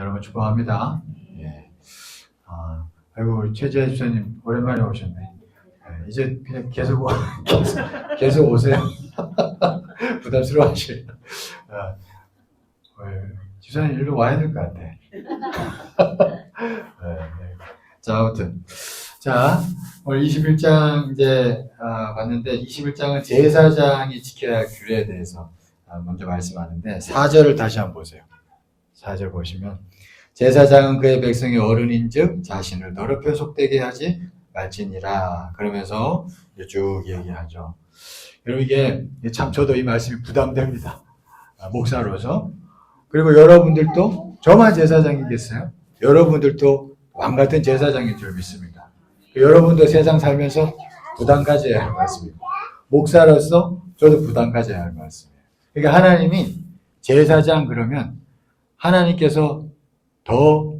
여러분 축복합니다. 예. 아이고, 우리 최재하 집사님, 오랜만에 오셨네. 예, 이제 그냥 계속 오세요. 부담스러워 하실. 집사님 일로 와야 될 것 같아. 자, 아무튼. 자, 오늘 21장 이제, 봤는데, 21장은 제사장이 지켜야 할 규례에 대해서 먼저 말씀하는데, 4절을 다시 한번 보세요. 4절 보시면, 제사장은 그의 백성이 어른인 즉, 자신을 더럽혀 속되게 하지 말지니라. 그러면서 쭉 얘기하죠. 여러분, 이게 참 저도 이 말씀이 부담됩니다. 목사로서. 그리고 여러분들도, 저만 제사장이겠어요? 여러분들도 왕 같은 제사장인 줄 믿습니다. 여러분도 세상 살면서 부담 가져야 할 말씀입니다. 목사로서 저도 부담 가져야 할 말씀이에요. 그러니까 하나님이 제사장 그러면 하나님께서 더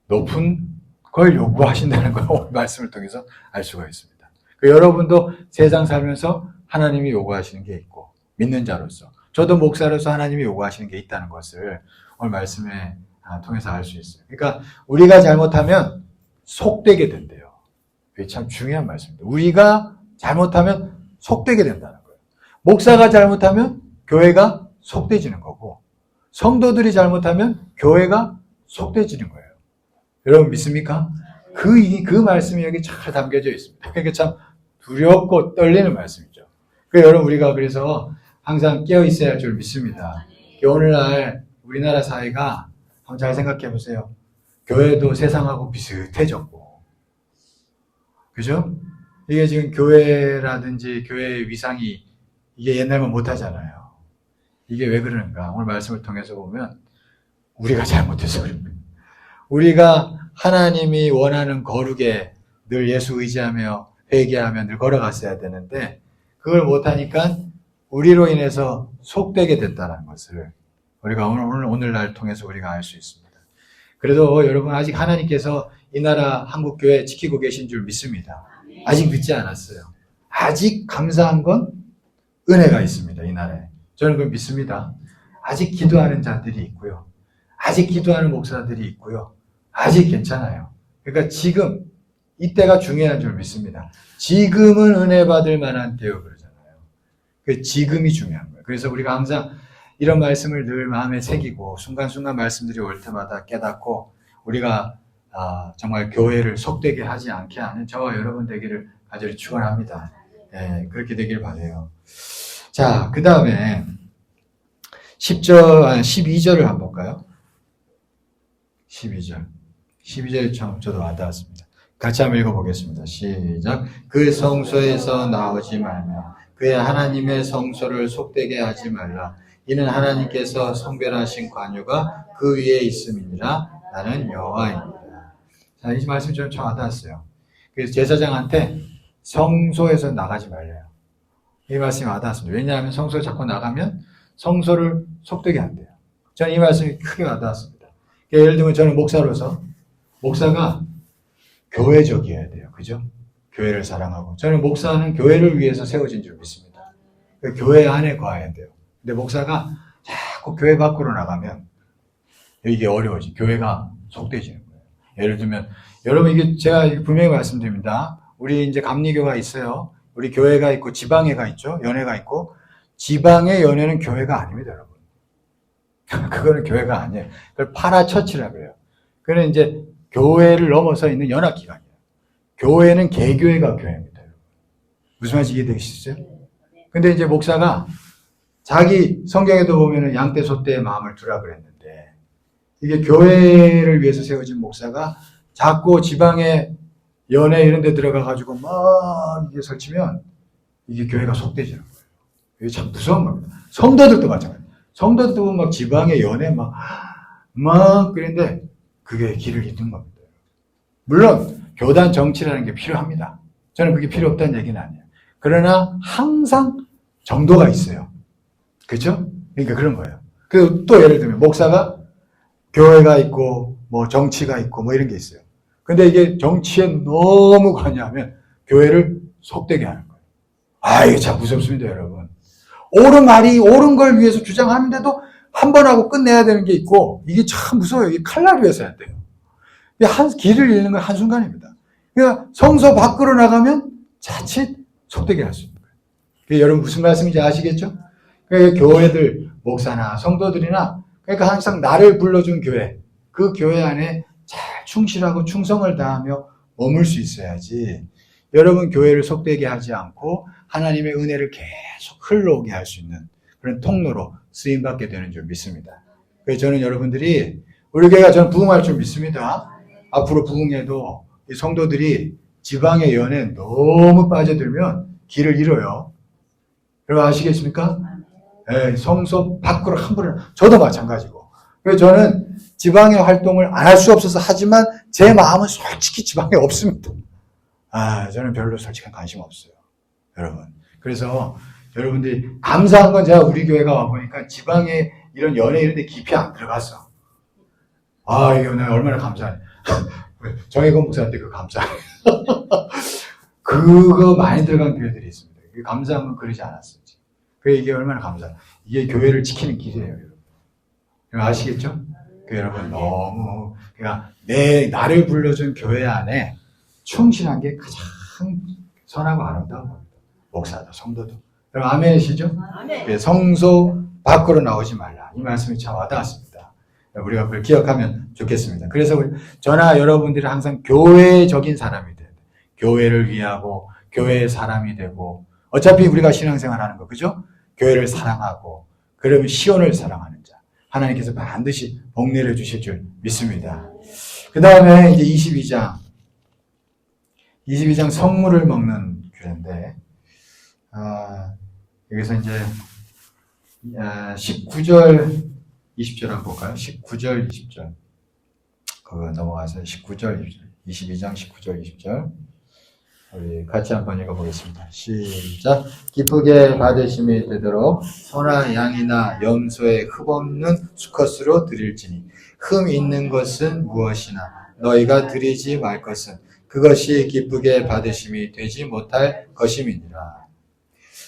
높은 걸 요구하신다는 걸 오늘 말씀을 통해서 알 수가 있습니다. 여러분도 세상 살면서 하나님이 요구하시는 게 있고 믿는 자로서 저도 목사로서 하나님이 요구하시는 게 있다는 것을 오늘 말씀에 통해서 알 수 있어요. 그러니까 우리가 잘못하면 속되게 된대요. 이게 참 중요한 말씀입니다. 우리가 잘못하면 속되게 된다는 거예요. 목사가 잘못하면 교회가 속되지는 거고 성도들이 잘못하면 교회가 속되지는 거예요. 여러분 믿습니까? 그 말씀이 여기 잘 담겨져 있습니다. 그러니까 참 두렵고 떨리는 말씀이죠. 여러분 우리가 그래서 항상 깨어 있어야 할 줄 믿습니다. 오늘날 우리나라 사회가 한번 잘 생각해 보세요. 교회도 세상하고 비슷해졌고 그죠? 이게 지금 교회라든지 교회의 위상이 이게 옛날만 못하잖아요. 이게 왜 그러는가? 오늘 말씀을 통해서 보면 우리가 잘못해서 그럽니다. 우리가 하나님이 원하는 거룩에 늘 예수 의지하며 회개하며 늘 걸어갔어야 되는데 그걸 못하니까 우리로 인해서 속되게 됐다는 것을 우리가 오늘날 통해서 우리가 알 수 있습니다. 그래도 여러분 아직 하나님께서 이 나라 한국교회 지키고 계신 줄 믿습니다. 아직 늦지 않았어요. 아직 감사한 건 은혜가 있습니다. 이 나라에. 저는 그걸 믿습니다. 아직 기도하는 자들이 있고요. 아직 기도하는 목사들이 있고요. 아직 괜찮아요. 그러니까 지금 이때가 중요한 줄 믿습니다. 지금은 은혜 받을 만한 때요 그러잖아요. 그 지금이 중요한 거예요. 그래서 우리가 항상 이런 말씀을 늘 마음에 새기고 순간순간 말씀들이 올 때마다 깨닫고 우리가 정말 교회를 속되게 하지 않게 하는 저와 여러분 되기를 간절히 축원합니다. 네, 그렇게 되길 바라요. 자, 그 다음에 12절을 한번 볼까요? 12절 참 저도 와닿았습니다. 같이 한번 읽어보겠습니다. 시작. 그 성소에서 나오지 말며 그의 하나님의 성소를 속되게 하지 말라. 이는 하나님께서 성별하신 관유가 그 위에 있음이니라. 나는 여호와입니다. 자, 이 말씀이 좀 와닿았어요. 그래서 제사장한테 성소에서 나가지 말래요. 이 말씀이 와닿았습니다. 왜냐하면 성소에 자꾸 나가면 성소를 속되게 한대요. 저는 이 말씀이 크게 와닿았습니다. 예를 들면 저는 목사로서 목사가 교회적이어야 돼요. 그죠? 교회를 사랑하고. 저는 목사는 교회를 위해서 세워진 줄 믿습니다. 교회 안에 거해야 돼요. 근데 목사가 자꾸 교회 밖으로 나가면 이게 어려워지. 교회가 속되지는 거예요. 예를 들면 여러분 이게 제가 분명히 말씀드립니다. 우리 이제 감리교가 있어요. 우리 교회가 있고 지방회가 있죠. 연회가 있고 지방의 연회는 교회가 아닙니다, 여러분. 그거는 교회가 아니에요. 그걸 파라처치라고 그래요. 그는 이제 교회를 넘어서 있는 연합기관이에요. 교회는 개교회가 교회입니다, 여러분. 무슨 말인지 이해되시죠? 근데 이제 목사가 자기 성경에도 보면은 양떼 소떼의 마음을 두라 그랬는데 이게 교회를 위해서 세워진 목사가 자꾸 지방의 연회 이런 데 들어가가지고 막 이게 설치면 이게 교회가 속되지는 거예요. 이게 참 무서운 겁니다. 성도들도 마찬가지예요. 성도들도 막 지방의 연회 막 그런데 그게 길을 잇는 겁니다. 물론 교단 정치라는 게 필요합니다. 저는 그게 필요 없다는 얘기는 아니에요. 그러나 항상 정도가 있어요. 그렇죠? 그러니까 그런 거예요. 그 또 예를 들면 목사가 교회가 있고 뭐 정치가 있고 뭐 이런 게 있어요. 근데 이게 정치에 너무 관여하면 교회를 속되게 하는 거예요. 이게 참 무섭습니다, 여러분. 옳은 말이 옳은 걸 위해서 주장하는데도 한 번 하고 끝내야 되는 게 있고, 이게 참 무서워요. 이 칼날이어서 해야 돼요. 길을 잃는 건 한순간입니다. 그러니까 성소 밖으로 나가면 자칫 속되게 할 수 있는 거예요. 그러니까 여러분 무슨 말씀인지 아시겠죠? 그러니까 교회들, 목사나 성도들이나, 그러니까 항상 나를 불러준 교회, 그 교회 안에 잘 충실하고 충성을 다하며 머물 수 있어야지, 여러분 교회를 속되게 하지 않고 하나님의 은혜를 계속 흘러오게 할 수 있는 그런 통로로 쓰임받게 되는 줄 믿습니다. 그래서 저는 여러분들이, 우리 교회가 저는 부흥할 줄 믿습니다. 앞으로 부흥해도 이 성도들이 지방의 연에 너무 빠져들면 길을 잃어요. 여러분 아시겠습니까? 네, 성소 밖으로 함부로, 저도 마찬가지고. 그래서 저는 지방의 활동을 안 할 수 없어서 하지만 제 마음은 솔직히 지방에 없습니다. 저는 별로 솔직한 관심 없어요. 여러분. 그래서 여러분들이 감사한 건, 제가 우리 교회가 와보니까 지방에 이런 연예 이런 데 깊이 안 들어갔어. 이거 내가 얼마나 감사해. 정혜건 목사한테 그 감사해. 그거 많이 들어간 교회들이 있습니다. 감사한 건 그러지 않았어요. 이게 얼마나 감사해. 이게 교회를 지키는 길이에요, 여러분. 아시겠죠? 여러분, 너무, 그러니까 나를 불러준 교회 안에 충실한 게 가장 선하고 아름다운 겁니다. 목사도, 성도도. 여러분, 아멘이시죠? 아멘. 성소 밖으로 나오지 말라. 이 말씀이 참 와닿았습니다. 우리가 그걸 기억하면 좋겠습니다. 그래서 저나 여러분들이 항상 교회적인 사람이 돼야 돼요. 교회를 위하고, 교회의 사람이 되고, 어차피 우리가 신앙생활 하는 거, 그죠? 교회를 사랑하고, 그러면 시온을 사랑하는 자. 하나님께서 반드시 복 내려주실 줄 믿습니다. 그 다음에 이제 22장 성물을 먹는 규례인데, 여기서 이제 19절 20절 한번 볼까요? 19절 20절 그거 넘어가서 19절 20절 22장 19절 20절 우리 같이 한번 읽어보겠습니다. 시작. 기쁘게 받으심이 되도록 소나 양이나 염소의 흠 없는 수컷으로 드릴지니 흠 있는 것은 무엇이나 너희가 드리지 말 것은 그것이 기쁘게 받으심이 되지 못할 것임이니라.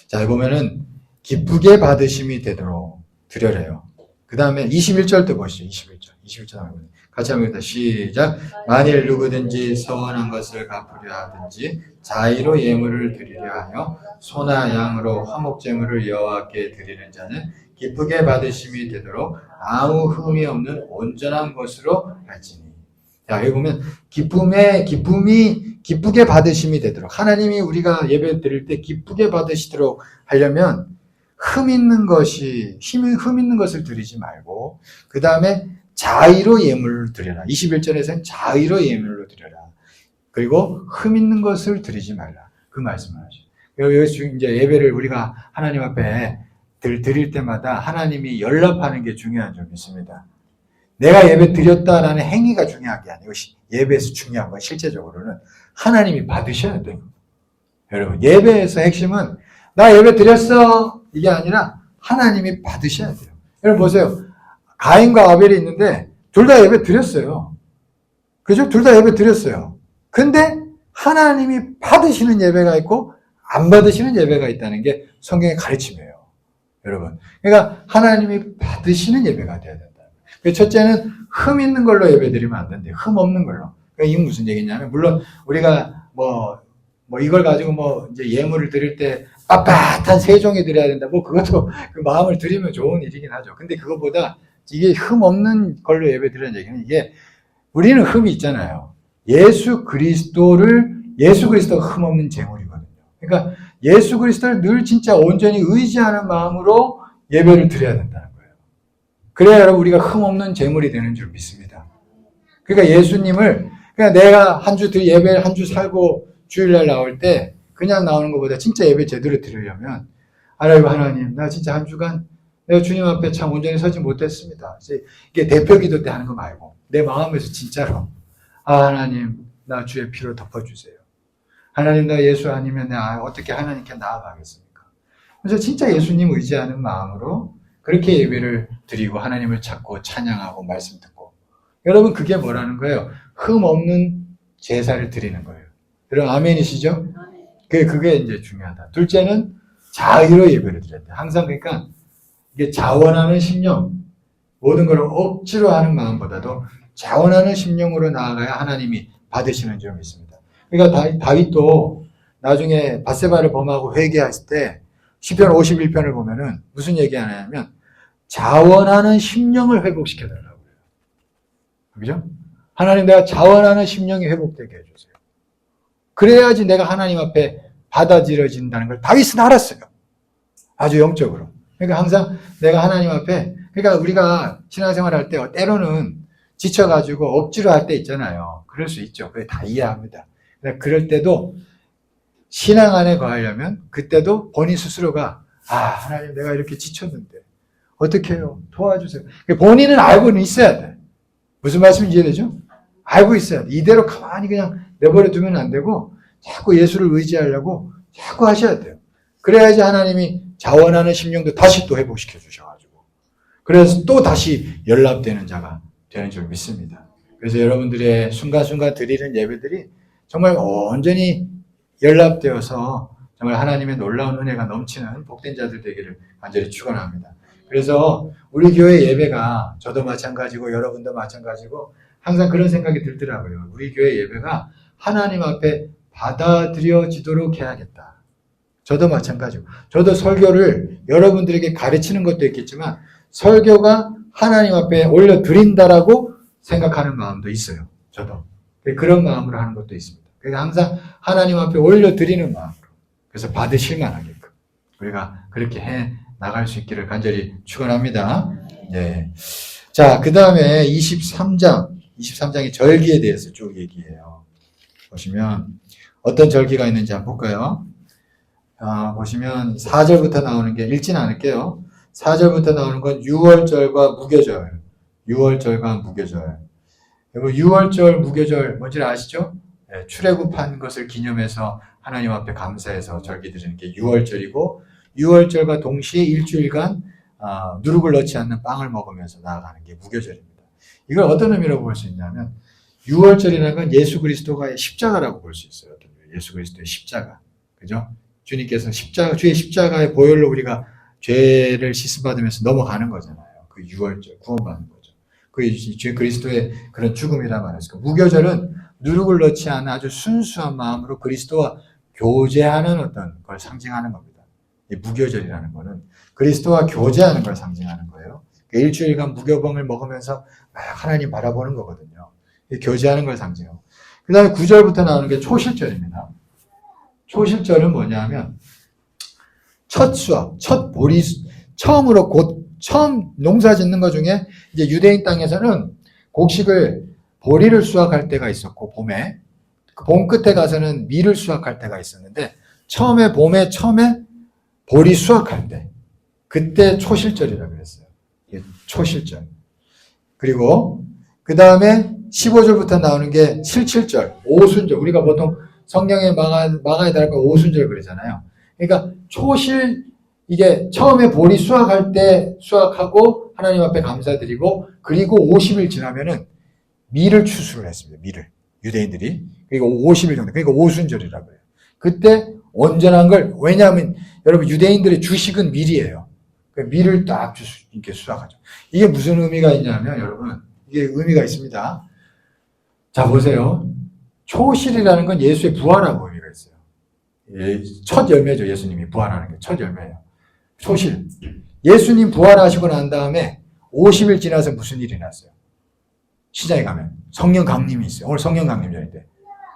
자, 보면은 기쁘게 받으심이 되도록 드려래요. 그 다음에 21절도 보시죠. 21절 한번 같이 한번 읽다 시작. 만일 누구든지 서원한 것을 갚으려 하든지 자의로 예물을 드리려 하여 소나 양으로 화목제물을 여호와께 드리는 자는 기쁘게 받으심이 되도록 아무 흠이 없는 온전한 것으로 할지니. 자, 여기 보면 기쁘게 받으심이 되도록, 하나님이 우리가 예배 드릴 때 기쁘게 받으시도록 하려면 흠 있는 것을 드리지 말고, 그 다음에 자의로 예물을 드려라. 21절에서는 자의로 예물을 드려라. 그리고 흠 있는 것을 드리지 말라. 그 말씀을 하죠. 여기서 이제 예배를 우리가 하나님 앞에 드릴 때마다 하나님이 연락하는 게 중요한 줄 믿습니다. 내가 예배 드렸다라는 행위가 중요한 게 아니고, 예배에서 중요한 건 실제적으로는 하나님이 받으셔야 돼요. 여러분, 예배에서 핵심은 나 예배 드렸어 이게 아니라 하나님이 받으셔야 돼요. 여러분 보세요. 가인과 아벨이 있는데 둘 다 예배 드렸어요. 그죠? 둘 다 예배 드렸어요. 근데 하나님이 받으시는 예배가 있고 안 받으시는 예배가 있다는 게 성경의 가르침이에요. 여러분. 그러니까 하나님이 받으시는 예배가 돼야 된다. 첫째는 흠 있는 걸로 예배 드리면 안 된대요. 흠 없는 걸로. 그러니까 이게 무슨 얘기냐면, 물론 우리가 이걸 가지고 이제 예물을 드릴 때 빳빳한 세종이 드려야 된다. 그것도 그 마음을 드리면 좋은 일이긴 하죠. 근데 그것보다 이게 흠 없는 걸로 예배 드리는 얘기는, 이게 우리는 흠이 있잖아요. 예수 그리스도가 흠 없는 제물이거든요. 그러니까 예수 그리스도를 늘 진짜 온전히 의지하는 마음으로 예배를 드려야 된다는 거예요. 그래야 여러분 우리가 흠 없는 제물이 되는 줄 믿습니다. 그러니까 예수님을, 그냥 내가 예배 한 주 살고 주일날 나올 때 그냥 나오는 것보다 진짜 예배 제대로 드리려면, 하나님, 나 진짜 한 주간 내가 주님 앞에 참 온전히 서지 못했습니다. 이게 대표 기도 때 하는 거 말고 내 마음에서 진짜로, 하나님, 나 주의 피로 덮어주세요. 하나님, 나 예수 아니면 내가 어떻게 하나님께 나아가겠습니까? 그래서 진짜 예수님 의지하는 마음으로 그렇게 예배를 드리고 하나님을 찾고 찬양하고 말씀 듣고, 여러분 그게 뭐라는 거예요? 흠 없는 제사를 드리는 거예요. 여러분 아멘이시죠? 그게 이제 중요하다. 둘째는 자의로 예배를 드려야 돼. 항상 그러니까 이게 자원하는 심령, 모든 걸 억지로 하는 마음보다도 자원하는 심령으로 나아가야 하나님이 받으시는 줄 믿습니다. 그러니까 다윗도 나중에 밧세바를 범하고 회개했을 때 시편 51편을 보면은 무슨 얘기하냐면 자원하는 심령을 회복시켜 달라고 해요. 그죠? 하나님, 내가 자원하는 심령이 회복되게 해주세요. 그래야지 내가 하나님 앞에 받아들여진다는 걸 다윗은 알았어요. 아주 영적으로. 그러니까 항상 내가 하나님 앞에, 그러니까 우리가 신앙생활 할 때 때로는 지쳐가지고 억지로 할 때 있잖아요. 그럴 수 있죠. 그게 다 이해합니다. 그럴 때도 신앙 안에 거하려면 그때도 본인 스스로가 하나님 내가 이렇게 지쳤는데 어떻게 해요? 도와주세요. 본인은 알고는 있어야 돼. 무슨 말씀인지 이해되죠? 알고 있어야 돼. 이대로 가만히 그냥 내버려 두면 안 되고 자꾸 예수를 의지하려고 자꾸 하셔야 돼요. 그래야지 하나님이 자원하는 심령도 다시 또 회복시켜 주셔가지고 그래서 또 다시 연락되는 자가 되는 줄 믿습니다. 그래서 여러분들의 순간순간 드리는 예배들이 정말 온전히 연락되어서 정말 하나님의 놀라운 은혜가 넘치는 복된 자들 되기를 간절히 축원합니다. 그래서 우리 교회 예배가 저도 마찬가지고 여러분도 마찬가지고 항상 그런 생각이 들더라고요. 우리 교회 예배가 하나님 앞에 받아들여지도록 해야겠다. 저도 마찬가지고 저도 설교를 여러분들에게 가르치는 것도 있겠지만 설교가 하나님 앞에 올려드린다라고 생각하는 마음도 있어요. 저도. 그런 마음으로 하는 것도 있습니다. 그래서 항상 하나님 앞에 올려드리는 마음으로. 그래서 받으실 만하게끔. 우리가 그렇게 해 나갈 수 있기를 간절히 축원합니다. 네. 자, 그 다음에 23장이 절기에 대해서 쭉 얘기해요. 보시면 어떤 절기가 있는지 한번 볼까요? 보시면 4절부터 나오는 게 읽지는 않을게요. 4절부터 나오는 건 6월절과 무교절. 6월절과 무교절. 6월절, 무교절 뭔지 아시죠? 네, 출애굽한 것을 기념해서 하나님 앞에 감사해서 절기 드리는 게 6월절이고 6월절과 동시에 일주일간 누룩을 넣지 않는 빵을 먹으면서 나아가는 게 무교절입니다. 이걸 어떤 의미로 볼 수 있냐면 6월절이라는 건 예수 그리스도가의 십자가라고 볼 수 있어요. 예수 그리스도의 십자가. 그죠? 주님께서 주의 십자가의 보혈로 우리가 죄를 씻음받으면서 넘어가는 거잖아요. 그 6월절, 구원받는 거죠. 그게 주의 그리스도의 그런 죽음이라 말했어요. 무교절은 누룩을 넣지 않은 아주 순수한 마음으로 그리스도와 교제하는 어떤 걸 상징하는 겁니다. 이 무교절이라는 거는 그리스도와 교제하는 걸 상징하는 거예요. 일주일간 무교병을 먹으면서 하나님 바라보는 거거든요. 교제하는 걸 상징하고. 그 다음에 9절부터 나오는 게 초실절입니다. 초실절은 뭐냐면 첫 수확, 첫 보리, 처음 농사 짓는 것 중에 이제 유대인 땅에서는 곡식을 보리를 수확할 때가 있었고 봄에 그 봄 끝에 가서는 밀을 수확할 때가 있었는데 봄에 보리 수확할 때 그때 초실절이라고 그랬어요. 초실절. 그리고 그 다음에 15절부터 나오는 게 77절, 오순절. 우리가 보통 성경에 마가에 달고 오순절 그러잖아요. 그러니까 이게 처음에 보리 수확할 때 수확하고 하나님 앞에 감사드리고 그리고 50일 지나면은 밀을 추수를 했습니다. 밀을. 유대인들이. 그리고 50일 정도. 그러니까 오순절이라고 해요. 그때 온전한 걸, 왜냐하면 여러분 유대인들의 주식은 밀이에요. 그러니까 밀을 딱 이렇게 수확하죠. 이게 무슨 의미가 있냐면 여러분, 이게 의미가 있습니다. 자, 보세요. 초실이라는 건 예수의 부활하고 의미가 있어요. 첫 열매죠. 예수님이 부활하는 게 첫 열매예요. 초실. 예수님 부활하시고 난 다음에 50일 지나서 무슨 일이 났어요? 시장에 가면 성령 강림이 있어요. 오늘 성령 강림절인데.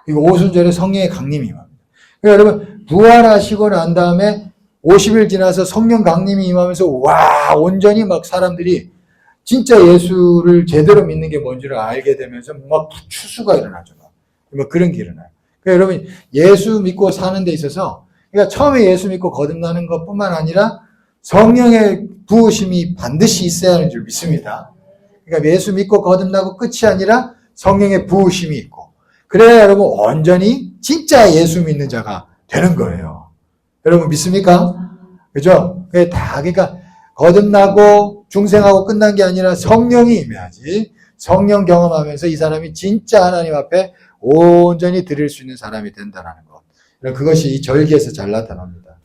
이거 오순절에 성령의 강림이 임합니다. 그러니까 여러분 부활하시고 난 다음에 50일 지나서 성령 강림이 임하면서 와 온전히 막 사람들이 진짜 예수를 제대로 믿는 게 뭔지를 알게 되면서 막 추수가 일어나죠. 막 그런 게 일어나요. 그러니까 여러분 예수 믿고 사는 데 있어서 그러니까 처음에 예수 믿고 거듭나는 것뿐만 아니라 성령의 부으심이 반드시 있어야 하는 줄 믿습니다. 그러니까 예수 믿고 거듭나고 끝이 아니라 성령의 부으심이 있고 그래야 여러분 온전히 진짜 예수 믿는 자가 되는 거예요. 여러분 믿습니까? 그죠? 그러니까 거듭나고 중생하고 끝난 게 아니라 성령이 임해야지 성령 경험하면서 이 사람이 진짜 하나님 앞에 온전히 드릴 수 있는 사람이 된다는 것. 그것이 이 절기에서 잘 나타납니다.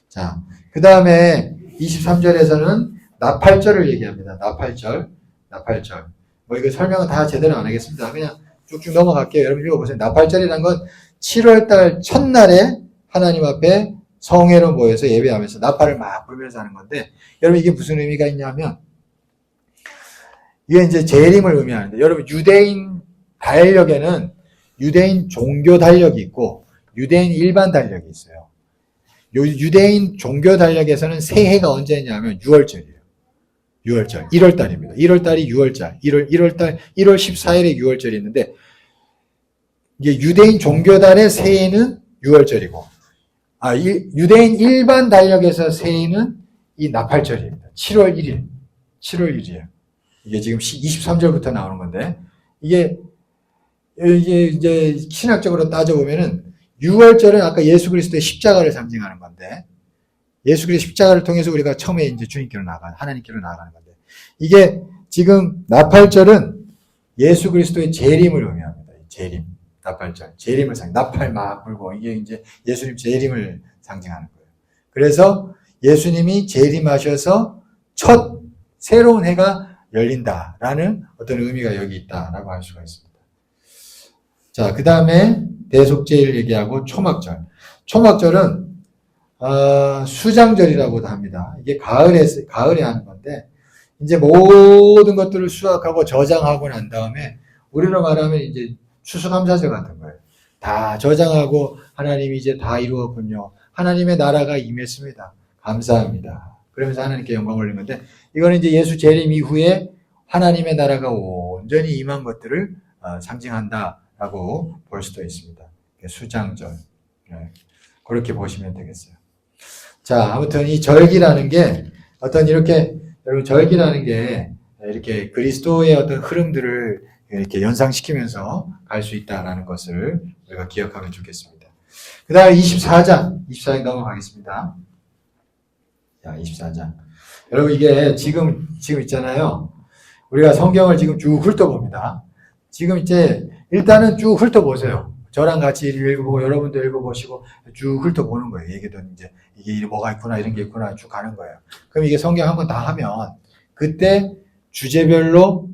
자, 그 다음에 23절에서는 나팔절을 얘기합니다. 나팔절. 나팔절. 뭐 이거 설명은 다 제대로 안 하겠습니다. 그냥 쭉쭉 넘어갈게요. 여러분 읽어보세요. 나팔절이라는 건 7월달 첫날에 하나님 앞에 성회로 모여서 예배하면서 나팔을 막 불면서 하는 건데, 여러분 이게 무슨 의미가 있냐면, 이게 이제 재림을 의미하는데, 여러분 유대인 달력에는 유대인 종교 달력이 있고 유대인 일반 달력이 있어요. 유대인 종교 달력에서는 새해가 언제냐면 6월절이에요. 6월절, 1월달입니다. 1월달이 6월절, 1월달, 1월 14일에 6월절이 있는데, 이게 유대인 종교달의 새해는 6월절이고, 유대인 일반 달력에서 새해는 이 나팔절입니다. 7월 1일. 7월 1일이에요. 이게 지금 23절부터 나오는 건데, 이게 이제 신학적으로 따져보면은 6월절은 아까 예수 그리스도의 십자가를 상징하는 건데, 예수 그리스도의 십자가를 통해서 우리가 처음에 이제 주님께로 하나님께로 나아가는 건데, 이게 지금 나팔절은 예수 그리스도의 재림을 의미합니다. 재림. 나팔절. 재림을 나팔 막 불고, 이게 이제 예수님 재림을 상징하는 거예요. 그래서 예수님이 재림하셔서 첫 새로운 해가 열린다라는 어떤 의미가 여기 있다라고 할 수가 있습니다. 자, 그 다음에 대속죄일 얘기하고 초막절. 초막절은 수장절이라고도 합니다. 이게 가을에 하는 건데, 이제 모든 것들을 수확하고 저장하고 난 다음에, 우리로 말하면 이제 추수감사절 같은 거예요. 다 저장하고 하나님이 이제 다 이루었군요. 하나님의 나라가 임했습니다. 감사합니다. 그러면서 하나님께 영광 올린 건데, 이거는 이제 예수 재림 이후에 하나님의 나라가 온전히 임한 것들을 상징한다라고 볼 수도 있습니다. 수장절. 네. 그렇게 보시면 되겠어요. 자, 아무튼 이 절기라는 게 여러분 절기라는 게 이렇게 그리스도의 어떤 흐름들을 이렇게 연상시키면서 갈 수 있다라는 것을 우리가 기억하면 좋겠습니다. 그 다음에 24장 넘어가겠습니다. 자, 24장. 여러분 이게 지금 있잖아요. 우리가 성경을 지금 쭉 훑어봅니다. 지금 이제 일단은 쭉 훑어보세요. 저랑 같이 읽어보고 여러분도 읽어보시고 쭉 훑어보는 거예요. 얘기든 이제 이게 뭐가 있구나 이런 게 있구나 쭉 가는 거예요. 그럼 이게 성경 한번 다 하면 그때 주제별로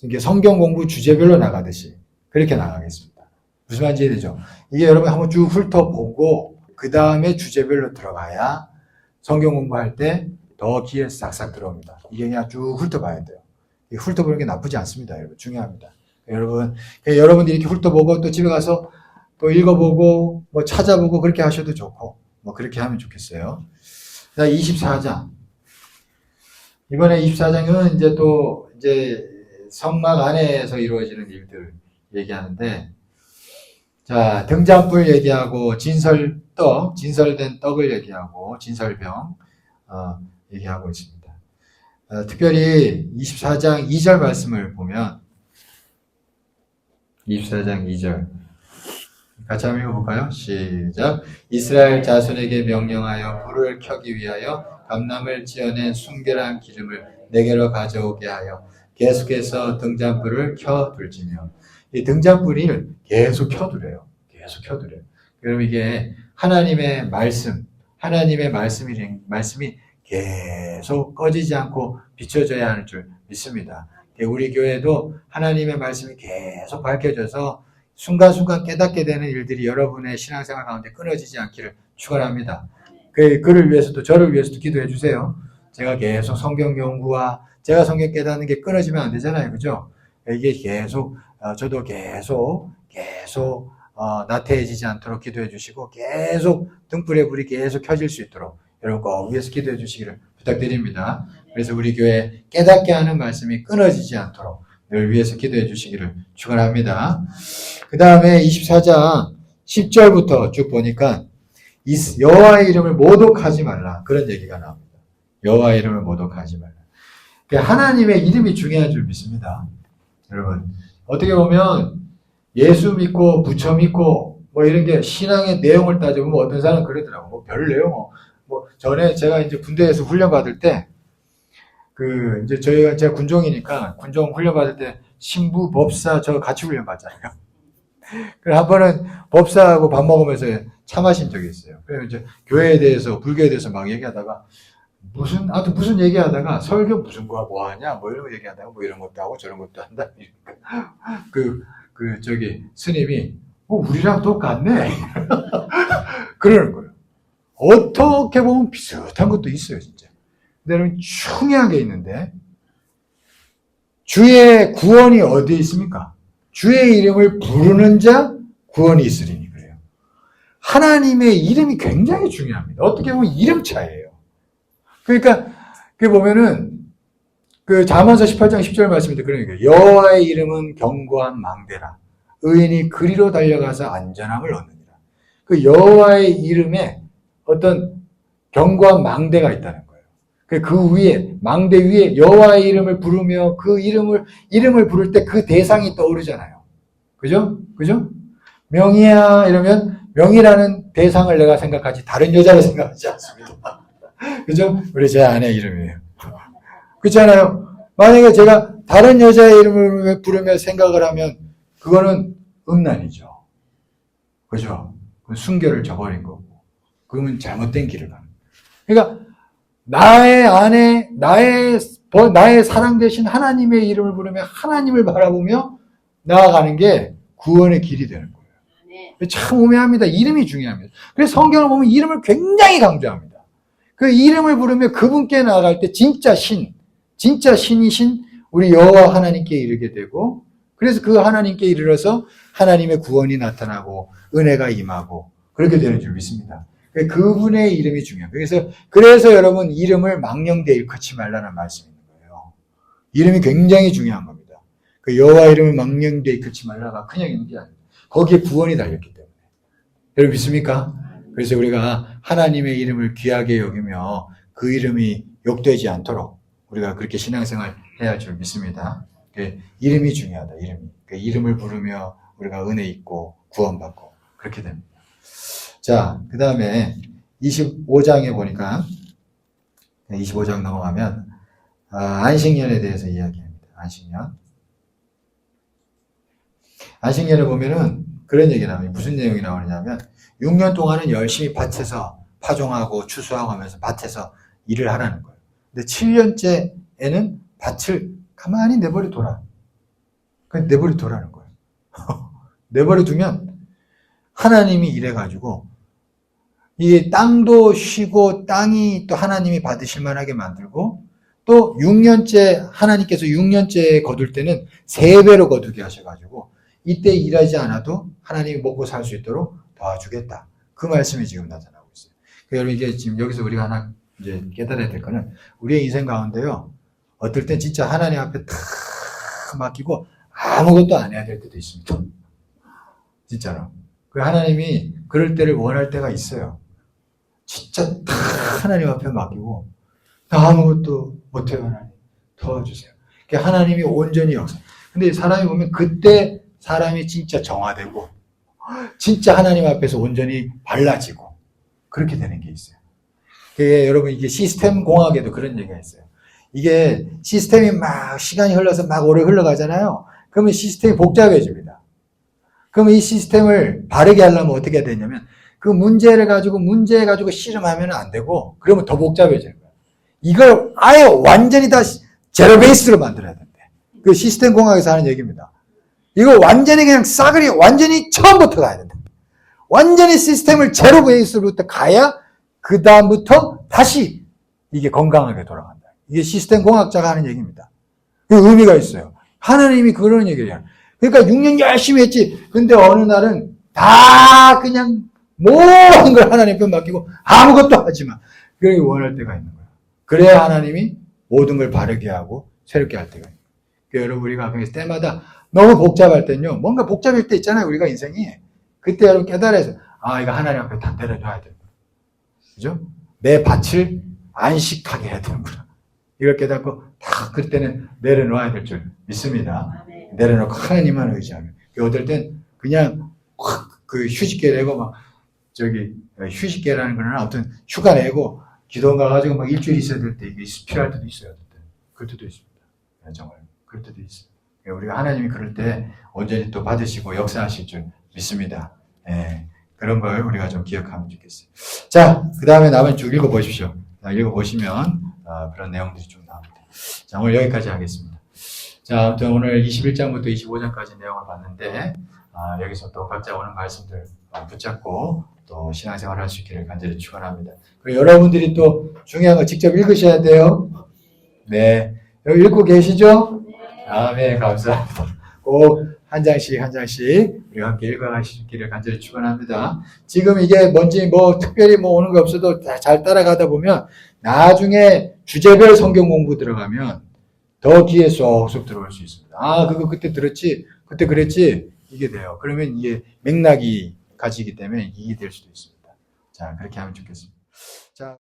이게 성경 공부 주제별로 나가듯이 그렇게 나가겠습니다. 무슨 말인지 이해되죠? 이게 여러분 한번 쭉 훑어보고 그 다음에 주제별로 들어가야 성경 공부할 때 더 귀에 싹싹 들어옵니다. 이게 그냥 쭉 훑어봐야 돼요. 훑어보는 게 나쁘지 않습니다. 여러분 중요합니다. 여러분들이 이렇게 훑어보고 또 집에 가서 또 읽어보고 뭐 찾아보고 그렇게 하셔도 좋고 뭐 그렇게 하면 좋겠어요. 자, 24장. 이번에 24장은 이제 성막 안에서 이루어지는 일들 얘기하는데, 자, 등잔불 얘기하고 진설된 떡을 얘기하고 진설병 얘기하고 있습니다. 특별히 24장 2절 말씀을 보면 24장 2절 같이 한번 읽어볼까요? 시작. 이스라엘 자손에게 명령하여 불을 켜기 위하여 감람을 찧어낸 순결한 기름을 내게로 가져오게 하여 계속해서 등잔불을 켜둘지며, 이 등잔불을 계속 켜두래요. 그럼 이게 하나님의 말씀이 계속 꺼지지 않고 비춰져야 하는 줄 믿습니다. 우리 교회도 하나님의 말씀이 계속 밝혀져서 순간순간 깨닫게 되는 일들이 여러분의 신앙생활 가운데 끊어지지 않기를 축원합니다. 그를 위해서도 저를 위해서도 기도해 주세요. 제가 계속 성경 연구와 제가 성경 깨닫는 게 끊어지면 안 되잖아요. 그죠? 이게 계속 저도 계속 나태해지지 않도록 기도해 주시고 계속 등불의 불이 계속 켜질 수 있도록 여러분 꼭 위해서 기도해 주시기를 부탁드립니다. 그래서 우리 교회 깨닫게 하는 말씀이 끊어지지 않도록 늘 위해서 기도해 주시기를 축원합니다. 그 다음에 24장 10절부터 쭉 보니까 여호와의 이름을 모독하지 말라 그런 얘기가 나옵니다. 여호와의 이름을 모독하지 말라. 하나님의 이름이 중요한 줄 믿습니다. 여러분 어떻게 보면 예수 믿고 부처 믿고 뭐 이런 게 신앙의 내용을 따져보면 어떤 사람은 그러더라고. 뭐 별 내용 뭐 전에 제가 이제 군대에서 훈련 받을 때 이제 제가 군종이니까 군종 훈련 받을 때 신부 법사 저 같이 훈련 받잖아요. 그래서 한 번은 법사하고 밥 먹으면서 차 마신 적이 있어요. 그래서 이제 교회에 대해서 불교에 대해서 막 얘기하다가 무슨 얘기하다가 설교 무슨 거야, 뭐 하냐, 뭐 이런 거 얘기하다가 뭐 이런 것도 하고 저런 것도 한다. 스님이, 우리랑 똑같네. 그러는 거예요. 어떻게 보면 비슷한 것도 있어요, 진짜. 근데 여러분, 중요한 게 있는데, 주의 구원이 어디에 있습니까? 주의 이름을 부르는 자, 구원이 있으리니 그래요. 하나님의 이름이 굉장히 중요합니다. 어떻게 보면 이름 차이예요. 그러니까, 그 보면은, 잠언서 18장 10절 말씀인데 그런 얘기예요. 여호와의 이름은 견고한 망대라. 의인이 그리로 달려가서 안전함을 얻느니라. 그 여호와의 이름에 어떤 견고한 망대가 있다는 거예요. 그 위에, 망대 위에 여호와의 이름을 부르며 그 이름을 부를 때 그 대상이 떠오르잖아요. 그죠? 명희야 이러면 명희라는 대상을 내가 생각하지 다른 여자를 생각하지 않습니다. 그죠? 우리 제 아내 이름이에요. 그렇잖아요. 만약에 제가 다른 여자의 이름을 부르며 생각을 하면 그거는 음란이죠. 그죠? 순결을 저버린 거고. 그러면 잘못된 길을 가는 거예요. 그러니까 나의 아내, 나의 사랑 대신 하나님의 이름을 부르며 하나님을 바라보며 나아가는 게 구원의 길이 되는 거예요. 참 오묘합니다. 이름이 중요합니다. 그래서 성경을 보면 이름을 굉장히 강조합니다. 그 이름을 부르며 그분께 나아갈 때 진짜 신이신 우리 여호와 하나님께 이르게 되고, 그래서 그 하나님께 이르러서 하나님의 구원이 나타나고 은혜가 임하고 그렇게 되는 줄 믿습니다. 그분의 이름이 중요해요. 그래서 여러분 이름을 망령되이 일컫지 말라는 말씀이 있는 거예요. 이름이 굉장히 중요한 겁니다. 그 여호와 이름을 망령되이 일컫지 말라가 그냥 있는 게 아니에요. 거기에 구원이 달렸기 때문에. 여러분 믿습니까? 그래서 우리가 하나님의 이름을 귀하게 여기며 그 이름이 욕되지 않도록 우리가 그렇게 신앙생활 해야 할 줄 믿습니다. 이름이 중요하다. 이름을 부르며 우리가 은혜 있고 구원받고 그렇게 됩니다. 자, 그 다음에 25장에 보니까 25장 넘어가면 안식년에 대해서 이야기합니다. 안식년에 보면은 그런 얘기 나와요. 무슨 내용이 나오냐면 6년 동안은 열심히 밭에서 파종하고 추수하고 하면서 밭에서 일을 하라는 거예요. 근데 7년째에는 밭을 가만히 내버려 둬라. 그냥 내버려 두라는 거예요. 내버려 두면 하나님이 이래가지고 이 땅도 쉬고 땅이 또 하나님이 받으실 만하게 만들고 또 6년째 하나님께서 6년째 거둘 때는 3배로 거두게 하셔가지고 이때 일하지 않아도 하나님이 먹고 살 수 있도록 도와주겠다. 그 말씀이 지금 나타나고 있어요. 그러니까 여러분 이제 지금 여기서 우리가 하나 이제 깨달아야 될 거는 우리의 인생 가운데요. 어떨 땐 진짜 하나님 앞에 다 맡기고 아무것도 안 해야 될 때도 있습니다. 진짜로. 그 하나님이 그럴 때를 원할 때가 있어요. 진짜 다 하나님 앞에 맡기고 아무것도 못해요. 하나님 도와주세요. 하나님이 온전히 역사. 근데 사람이 보면 그때 사람이 진짜 정화되고 진짜 하나님 앞에서 온전히 발라지고 그렇게 되는 게 있어요. 여러분 이게 시스템 공학에도 그런 얘기가 있어요. 이게 시스템이 막 시간이 흘러서 막 오래 흘러가잖아요. 그러면 시스템이 복잡해집니다. 그러면 이 시스템을 바르게 하려면 어떻게 해야 되냐면 그 문제 가지고 씨름하면 안 되고 그러면 더 복잡해지는 거예요. 이걸 아예 완전히 다 제로 베이스로 만들어야 된대. 그 시스템 공학에서 하는 얘기입니다. 이거 완전히 그냥 싸그리 완전히 처음부터 가야 된다. 완전히 시스템을 제로 베이스로부터 가야 그 다음부터 다시 이게 건강하게 돌아간다. 이게 시스템 공학자가 하는 얘기입니다. 그 의미가 있어요. 하나님이 그런 얘기예요. 그러니까 6년 열심히 했지. 근데 어느 날은 다 그냥 모든 걸 하나님 앞에 맡기고 아무것도 하지 마. 그렇게 원할 때가 있는 거예요. 그래야 하나님이 모든 걸 바르게 하고 새롭게 할 때가 있는 거예요. 그러니까 여러분 우리가 그래서 때마다 너무 복잡할 때는요. 뭔가 복잡할 때 있잖아요. 우리가 인생이. 그때 여러분 깨달아서 이거 하나님 앞에 다 내려줘야 되는 거예요. 그죠? 내 밭을 안식하게 해야 되는구나. 이걸 깨닫고 다 그때는 내려놓아야 될 줄 믿습니다. 내려놓고 하나님만 의지하면. 어떨 땐 그냥 확 그 휴식계 내고 막 휴식계라는 거는 아무튼 휴가 내고 기도 가가지고 막 일주일 있어야 될 때 이게 필요할 때도 있어요. 그럴 때도 있습니다. 정말 그럴 때도 있어요. 우리가 하나님이 그럴 때 온전히 또 받으시고 역사하실 줄 믿습니다. 그런 걸 우리가 좀 기억하면 좋겠어요. 자, 그 다음에 남은 쭉 읽어보십시오. 읽어보시면 그런 내용들이 좀 나옵니다. 자, 오늘 여기까지 하겠습니다. 자, 아무튼 오늘 21장부터 25장까지 내용을 봤는데 여기서 또 각자 오는 말씀들 붙잡고 또 신앙생활 할 수 있기를 간절히 축원합니다. 그리고 여러분들이 또 중요한 거 직접 읽으셔야 돼요. 네, 여기 읽고 계시죠? 네, 감사합니다. 꼭 한 장씩 우리가 함께 읽어가시기를 간절히 축원합니다. 지금 이게 뭔지 뭐 특별히 뭐 오는 거 없어도 잘 따라가다 보면 나중에 주제별 성경 공부 들어가면 더 귀에 쏙쏙 들어올 수 있습니다. 그거 그때 들었지? 그때 그랬지? 이게 돼요. 그러면 이게 맥락이 가지기 때문에 이게 될 수도 있습니다. 자, 그렇게 하면 좋겠습니다. 자.